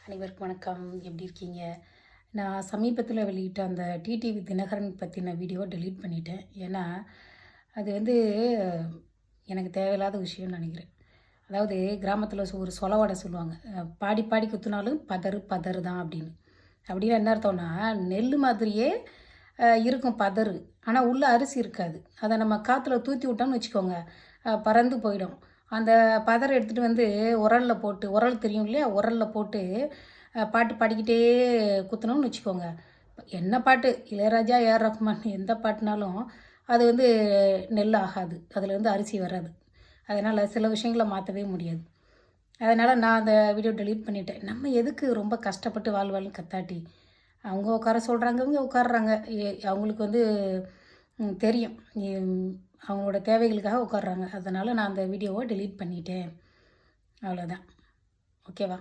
அனைவருக்கும் வணக்கம். எப்படி இருக்கீங்க? நான் சமீபத்தில் வெளியிட்ட அந்த டிடிவி தினகரன் பற்றின வீடியோவை டெலீட் பண்ணிட்டேன். ஏன்னா அது எனக்கு தேவையில்லாத விஷயம்னு நினைக்கிறேன். அதாவது கிராமத்தில் ஒரு சொலவடை சொல்லுவாங்க, பாடி பாடி குத்துனாலும் பதறு பதறு தான் அப்படின்னு. அப்படின்னு என்ன அர்த்தம்னா, நெல் மாதிரியே இருக்கும் பதறு, ஆனால் உள்ளே அரிசி இருக்காது. அதை நம்ம காற்றுல தூத்தி விட்டோம்னு வச்சுக்கோங்க, பறந்து போயிடும். அந்த பதரை எடுத்துகிட்டு உரலில் போட்டு, உரல் தெரியும் இல்லையா, உரலில் போட்டு பாட்டு பாடிக்கிட்டே குத்துனோம்னு வச்சுக்கோங்க, என்ன பாட்டு, இளையராஜா, ஏஆர் ரஹ்மான் எந்த பாட்டுனாலும் அது நெல் ஆகாது, அதில் அரிசி வராது. அதனால் சில விஷயங்களை மாற்றவே முடியாது. அதனால் நான் அந்த வீடியோ டெலீட் பண்ணிட்டேன். நம்ம எதுக்கு ரொம்ப கஷ்டப்பட்டு வாழ்வாள்னு கத்தாட்டி, அவங்க உட்கார சொல்கிறாங்க, இவங்க உட்காடுறாங்க. அவங்களுக்கு தெரியும், அவங்களோட தேவைகளுக்காக உட்காடுறாங்க. அதனால் நான் அந்த வீடியோவை டெலீட் பண்ணிட்டேன். அவ்வளோதான். ஓகேவா?